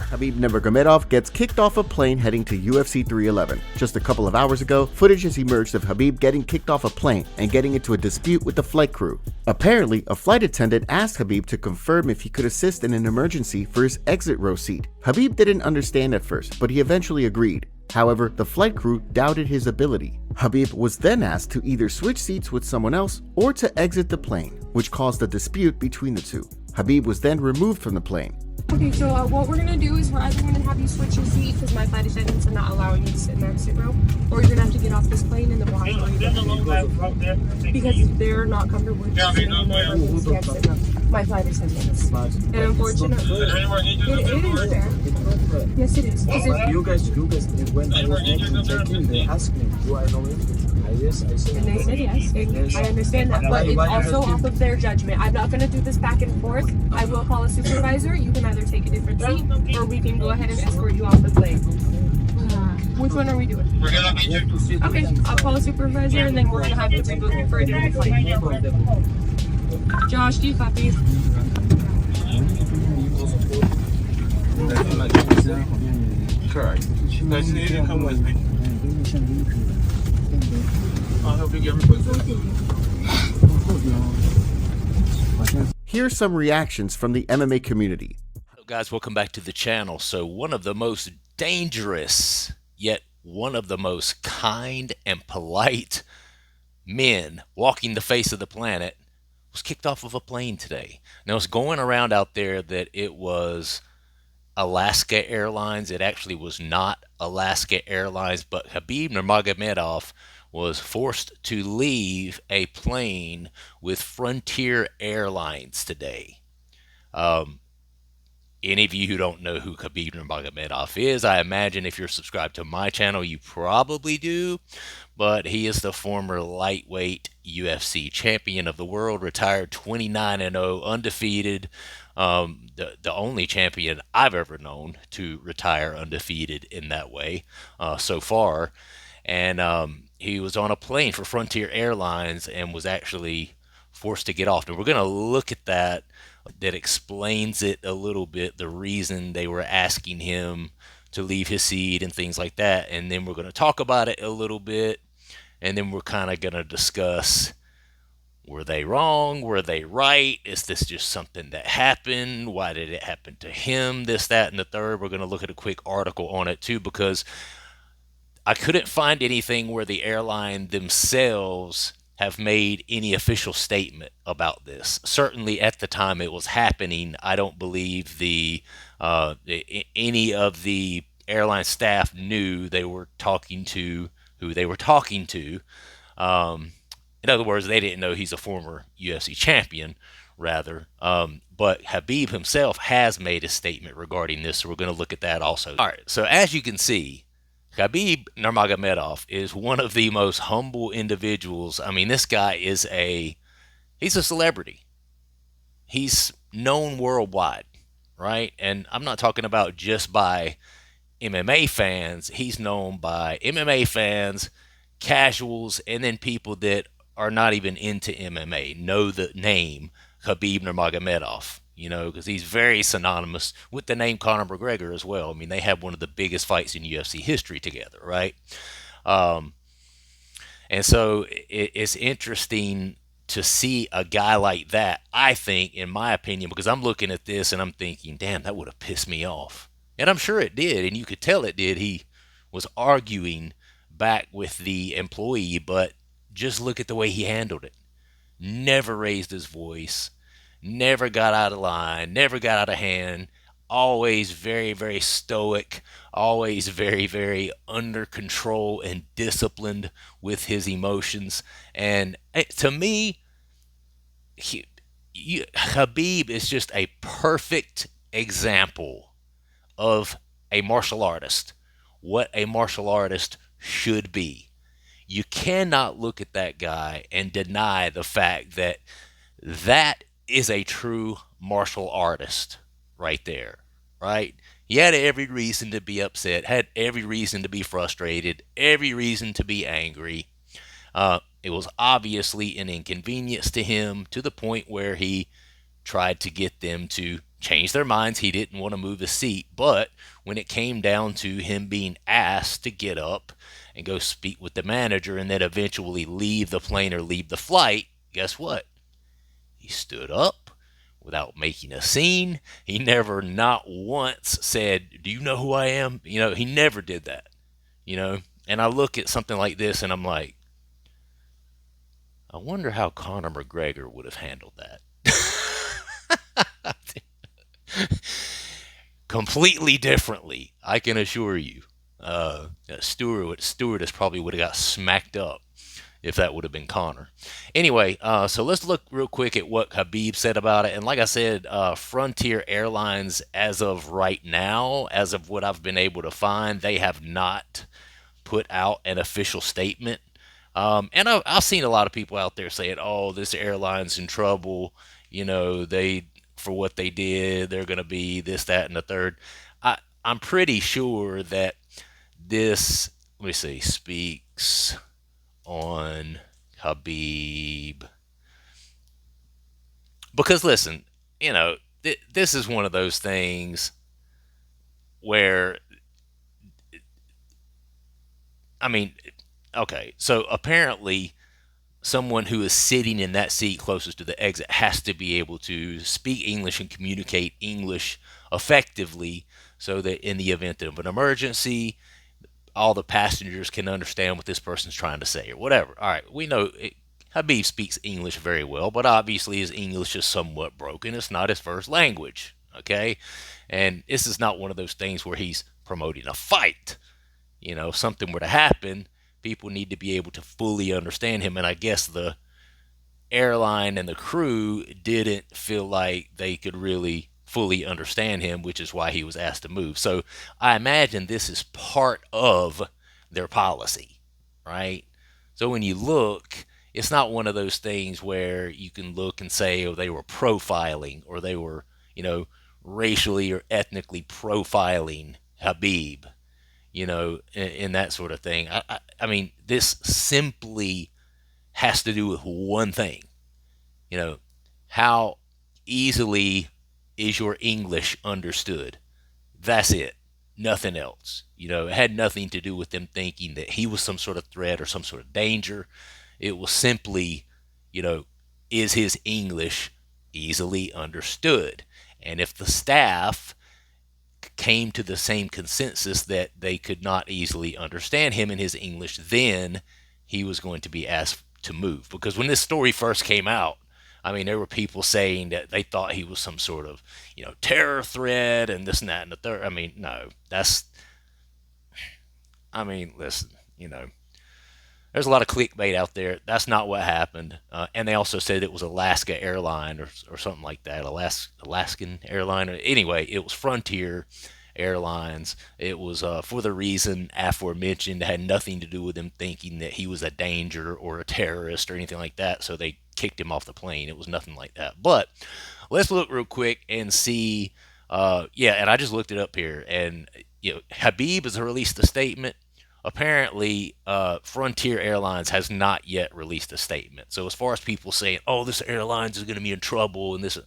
Khabib Nurmagomedov gets kicked off a plane heading to UFC 311. Just a couple of hours ago, footage has emerged of Khabib getting kicked off a plane and getting into a dispute with the flight crew. Apparently, a flight attendant asked Khabib to confirm if he could assist in an emergency for his exit row seat. Khabib didn't understand at first, but he eventually agreed. However, the flight crew doubted his ability. Khabib was then asked to either switch seats with someone else or to exit the plane, which caused a dispute between the two. Khabib was then removed from the plane. Okay, so what we're going to do is we're either going to have you switch your seat because my flight attendants are not allowing you to sit in the exit row, or you're going to have to get off this plane and then we'll have to leave because they're not comfortable with sitting in the exit row. My flight attendants. And unfortunately, it is fair. Yes, it is. You guys, when I was making check-in, they asked me, do I know English? Yes, I said. And they said yes. I understand that, but it's also off of their judgment. I'm not going to do this back and forth. I will call a supervisor. You can either take a different seat, or we can go ahead and escort you off the plane. Which one are we doing? Okay, I'll call a supervisor, and then we're going to have to rebook you for a different flight. Josh, do you copy? Correct. Nice to meet you. Come with me. I'll help you get Here's some reactions from the MMA community. Hello guys, welcome back to the channel. So one of the most dangerous, yet one of the most kind and polite men walking the face of the planet was kicked off of a plane today. Now it's going around out there that it was Alaska Airlines. It actually was not Alaska Airlines, but Khabib Nurmagomedov was forced to leave a plane with Frontier Airlines today. Any of you who don't know who Khabib Nurmagomedov is, I imagine if you're subscribed to my channel, you probably do, but he is the former lightweight UFC champion of the world, retired 29-0, undefeated, the only champion I've ever known to retire undefeated in that way so far. And he was on a plane for Frontier Airlines and was actually forced to get off. And we're going to look at that explains it a little bit, the reason they were asking him to leave his seat and things like that. And then we're going to talk about it a little bit, and then we're kind of going to discuss, were they wrong? Were they right? Is this just something that happened? Why did it happen to him? This, that, and the third. We're going to look at a quick article on it too, because I couldn't find anything where the airline themselves have made any official statement about this. Certainly at the time it was happening, I don't believe any of the airline staff knew they were talking to who they were talking to. In other words, they didn't know he's a former UFC champion, rather. But Khabib himself has made a statement regarding this, so we're going to look at that also. All right, so as you can see, Khabib Nurmagomedov is one of the most humble individuals. I mean, this guy is he's a celebrity. He's known worldwide, right? And I'm not talking about just by MMA fans. He's known by MMA fans, casuals, and then people that are not even into MMA know the name Khabib Nurmagomedov. You know, because he's very synonymous with the name Conor McGregor as well. I mean, they have one of the biggest fights in UFC history together, right? And so it's interesting to see a guy like that, I think, in my opinion, because I'm looking at this and I'm thinking, damn, that would have pissed me off. And I'm sure it did, and you could tell it did. He was arguing back with the employee, but just look at the way he handled it. Never raised his voice. Never got out of line, never got out of hand, always very, very stoic, always very, very under control and disciplined with his emotions. And to me, Khabib is just a perfect example of a martial artist, what a martial artist should be. You cannot look at that guy and deny the fact that that is a true martial artist right there, right? He had every reason to be upset, had every reason to be frustrated, every reason to be angry. It was obviously an inconvenience to him, to the point where he tried to get them to change their minds. He didn't want to move his seat. But when it came down to him being asked to get up and go speak with the manager and then eventually leave the plane or leave the flight, guess what? He stood up without making a scene. He never, not once, said, "Do you know who I am?" He never did that. And I look at something like this and I'm like, I wonder how Conor McGregor would have handled that. Completely differently, I can assure you. Stewart probably would have got smacked up if that would have been Conor. Anyway, so let's look real quick at what Khabib said about it. And like I said, Frontier Airlines, as of right now, as of what I've been able to find, they have not put out an official statement. And I've seen a lot of people out there saying, "Oh, this airline's in trouble. For what they did, they're going to be this, that, and the third." I'm pretty sure that this, let me see, speaks on Khabib. Because listen, this is one of those things where, okay, so apparently someone who is sitting in that seat closest to the exit has to be able to speak English and communicate English effectively so that in the event of an emergency, all the passengers can understand what this person's trying to say or whatever. All right, we know Habib speaks English very well, but obviously his English is somewhat broken. It's not his first language, okay? And this is not one of those things where he's promoting a fight. If something were to happen, people need to be able to fully understand him. And I guess the airline and the crew didn't feel like they could really fully understand him, which is why he was asked to move. So I imagine this is part of their policy, right? So when you look, it's not one of those things where you can look and say, oh, they were profiling or they were, racially or ethnically profiling Habib, and that sort of thing. I mean, this simply has to do with one thing. How easily is your English understood? That's it. Nothing else. It had nothing to do with them thinking that he was some sort of threat or some sort of danger. It was simply, is his English easily understood? And if the staff came to the same consensus that they could not easily understand him and his English, then he was going to be asked to move. Because when this story first came out, there were people saying that they thought he was some sort of, terror threat and this and that and the third. No, listen, there's a lot of clickbait out there. That's not what happened. And they also said it was Alaska Airline or something like that, Alaskan Airline. Anyway, it was Frontier Airlines. It was for the reason aforementioned. It had nothing to do with them thinking that he was a danger or a terrorist or anything like that. So they kicked him off the plane. It was nothing like that. But let's look real quick and see. And I just looked it up here. And Habib has released a statement. Apparently, Frontier Airlines has not yet released a statement. So as far as people saying, "Oh, this airline is going to be in trouble," and this,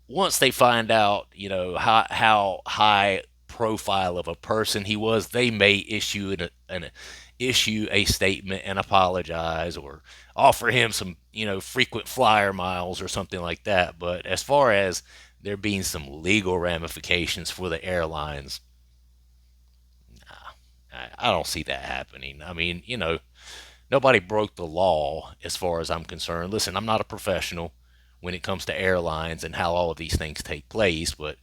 once they find out, how high profile of a person he was, they may issue issue a statement and apologize or offer him some, frequent flyer miles or something like that. But as far as there being some legal ramifications for the airlines, I don't see that happening. Nobody broke the law as far as I'm concerned. Listen, I'm not a professional when it comes to airlines and how all of these things take place, but,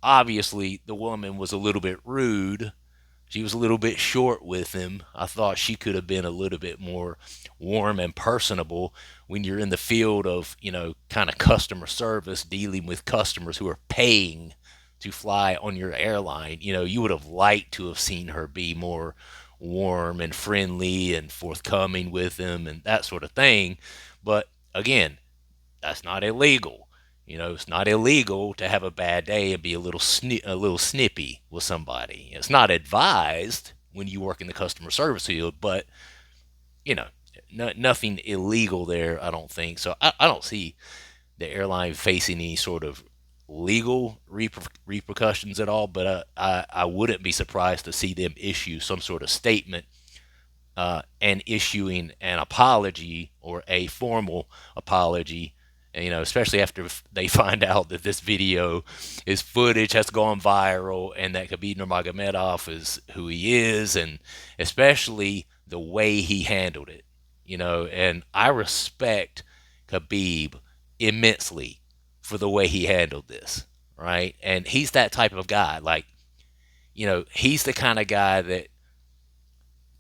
obviously the woman was a little bit rude. She was a little bit short with him. I thought she could have been a little bit more warm and personable when you're in the field of, kind of customer service, dealing with customers who are paying to fly on your airline. You would have liked to have seen her be more warm and friendly and forthcoming with him and that sort of thing. But again, that's not illegal. It's not illegal to have a bad day and be a little snippy with somebody. It's not advised when you work in the customer service field, but nothing illegal there, I don't think. So I don't see the airline facing any sort of legal repercussions at all. But I wouldn't be surprised to see them issue some sort of statement and issuing an apology or a formal apology. Especially after they find out that this video is footage has gone viral and that Khabib Nurmagomedov is who he is, and especially the way he handled it. And I respect Khabib immensely for the way he handled this, right? And he's that type of guy. Like, he's the kind of guy that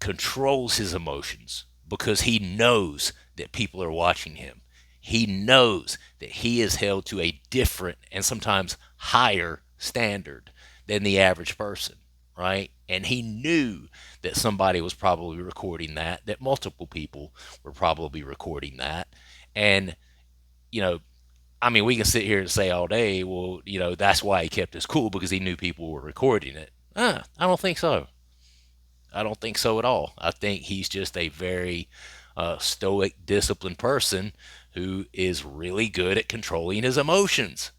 controls his emotions because he knows that people are watching him. He knows that he is held to a different and sometimes higher standard than the average person, right? And he knew that somebody was probably recording that multiple people were probably recording that. And, we can sit here and say all day, well, that's why he kept his cool, because he knew people were recording it. I don't think so. I don't think so at all. I think he's just a very stoic, disciplined person who is really good at controlling his emotions.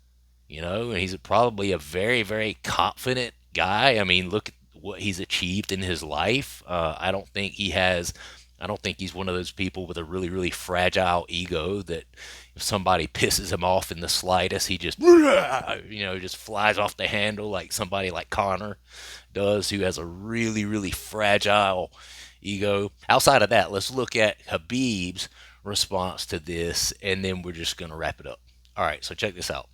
And he's probably a very, very confident guy. Look at what he's achieved in his life. I don't think he's one of those people with a really, really fragile ego that if somebody pisses him off in the slightest, he just, just flies off the handle like somebody like Connor does, who has a really, really fragile ego. Outside of that, let's look at Khabib's response to this, and then we're just going to wrap it up. All right, so check this out.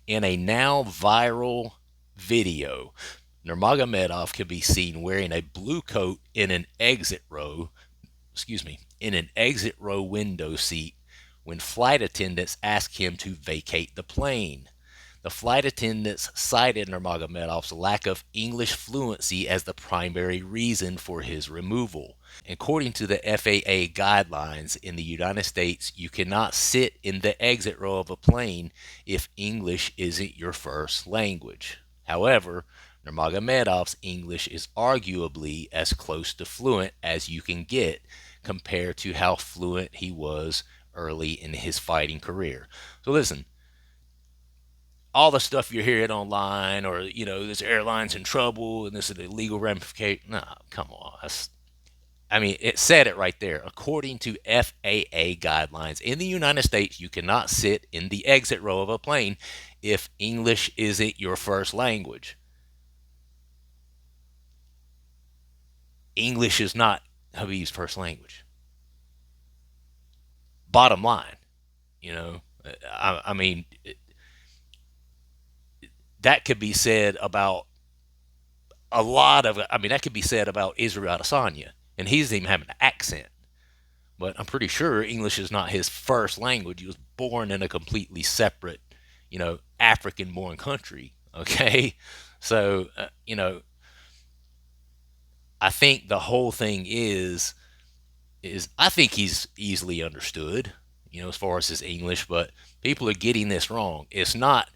In a now viral video, Nurmagomedov can be seen wearing a blue coat in an exit row window seat when flight attendants ask him to vacate the plane. The flight attendants cited Nurmagomedov's lack of English fluency as the primary reason for his removal. According to the FAA guidelines in the United States, you cannot sit in the exit row of a plane if English isn't your first language. However, Nurmagomedov's English is arguably as close to fluent as you can get compared to how fluent he was early in his fighting career. So listen, all the stuff you're hearing online, or this airline's in trouble and this is a legal ramification. Nah, come on. It said it right there. According to FAA guidelines in the United States, you cannot sit in the exit row of a plane if English isn't your first language. English is not Khabib's first language. Bottom line, that could be said about that could be said about Israel Adesanya, and he doesn't even have an accent. But I'm pretty sure English is not his first language. He was born in a completely separate, African-born country. Okay, so I think the whole thing is I think he's easily understood, as far as his English, but people are getting this wrong. It's not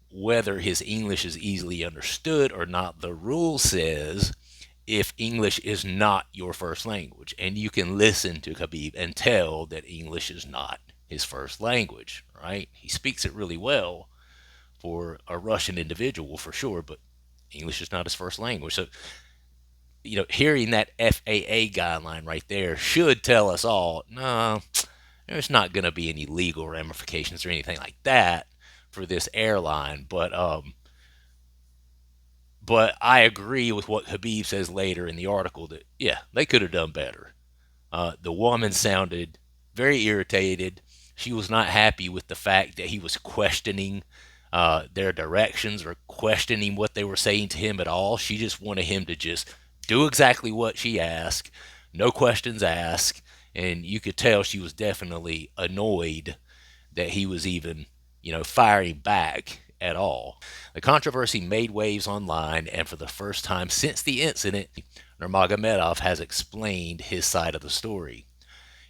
whether his English is easily understood or not. The rule says if English is not your first language, and you can listen to Khabib and tell that English is not his first language, right? He speaks it really well for a Russian individual for sure, but English is not his first language. So, hearing that FAA guideline right there should tell us all, no, there's not going to be any legal ramifications or anything like that for this airline. But I agree with what Khabib says later in the article that, yeah, they could have done better. The woman sounded very irritated. She was not happy with the fact that he was questioning their directions or questioning what they were saying to him at all. She just wanted him to just do exactly what she asked, no questions asked, and you could tell she was definitely annoyed that he was even, firing back at all. The controversy made waves online, and for the first time since the incident, Nurmagomedov has explained his side of the story.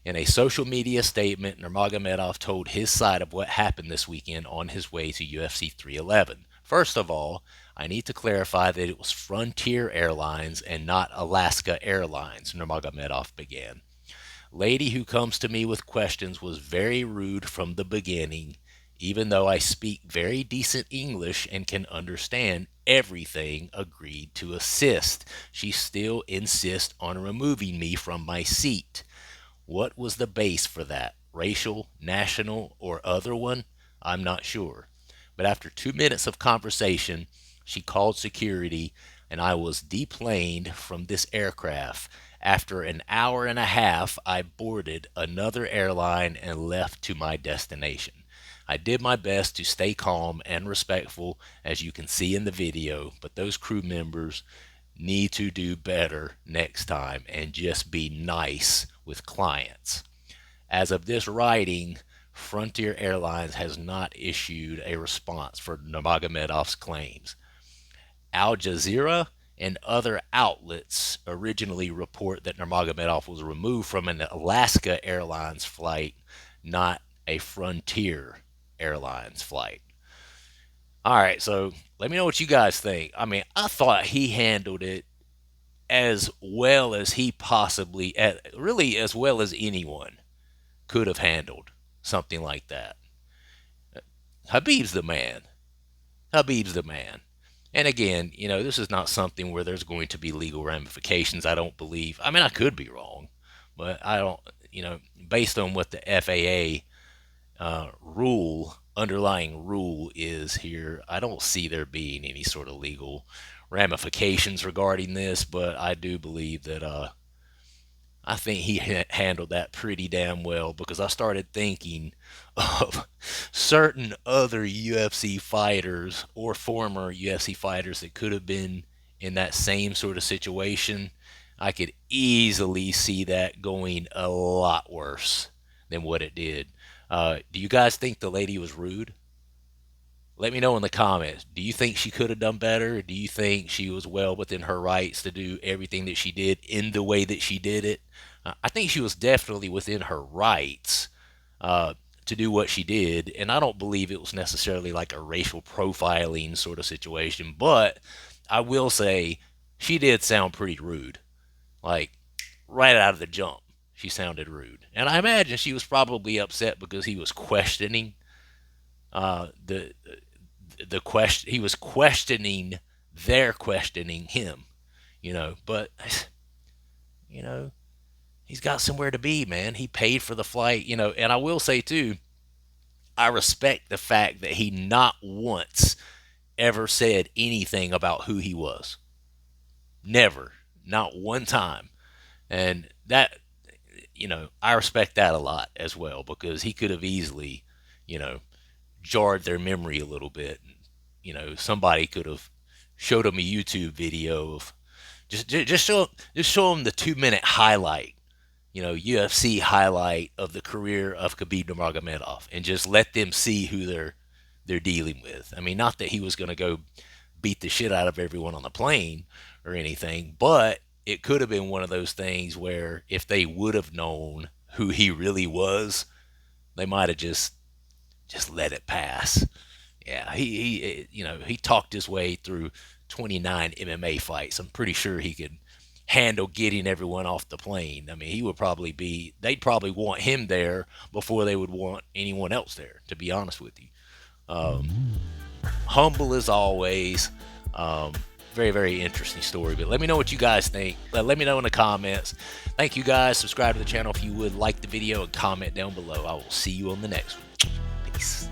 In a social media statement, Nurmagomedov told his side of what happened this weekend on his way to UFC 311. First of all, I need to clarify that it was Frontier Airlines and not Alaska Airlines, Nurmagomedov began. Lady who comes to me with questions was very rude from the beginning. Even though I speak very decent English and can understand everything, agreed to assist. She still insists on removing me from my seat. What was the base for that? Racial, national, or other one? I'm not sure. But after 2 minutes of conversation, she called security and I was deplaned from this aircraft. After an hour and a half, I boarded another airline and left to my destination. I did my best to stay calm and respectful, as you can see in the video, but those crew members need to do better next time and just be nice with clients. As of this writing, Frontier Airlines has not issued a response for Nurmagomedov's claims. Al Jazeera and other outlets originally report that Nurmagomedov was removed from an Alaska Airlines flight, not a Frontier Airlines flight. All right, so let me know what you guys think. I mean, I thought he handled it as well as he possibly, really as well as anyone could have handled something like that. Khabib's the man. Khabib's the man. And again, this is not something where there's going to be legal ramifications, I don't believe. I mean, I could be wrong, but I don't, based on what the FAA underlying rule is here, I don't see there being any sort of legal ramifications regarding this, but I do believe that I think he handled that pretty damn well, because I started thinking of certain other UFC fighters or former UFC fighters that could have been in that same sort of situation. I could easily see that going a lot worse than what it did. Do you guys think the lady was rude? Let me know in the comments. Do you think she could have done better? Do you think she was well within her rights to do everything that she did in the way that she did it? I think she was definitely within her rights to do what she did, and I don't believe it was necessarily like a racial profiling sort of situation, but I will say she did sound pretty rude. Like, right out of the jump, she sounded rude. And I imagine she was probably upset because he was questioning he was questioning their questioning him, but he's got somewhere to be, man. He paid for the flight, and I will say too, I respect the fact that he not once ever said anything about who he was. Never. Not one time. And that, I respect that a lot as well, because he could have easily, jarred their memory a little bit. Somebody could have showed them a YouTube video of just show them the 2-minute highlight, UFC highlight of the career of Khabib Nurmagomedov, and just let them see who they're dealing with. I mean, not that he was going to go beat the shit out of everyone on the plane or anything, but it could have been one of those things where if they would have known who he really was, they might have just let it pass. Yeah, he talked his way through 29 MMA fights. I'm pretty sure he could handle getting everyone off the plane. I mean, they'd probably want him there before they would want anyone else there, to be honest with you. Humble as always. Very, very interesting story. But let me know what you guys think. Let me know in the comments. Thank you guys. Subscribe to the channel if you would. Like the video and comment down below. I will see you on the next one. Peace.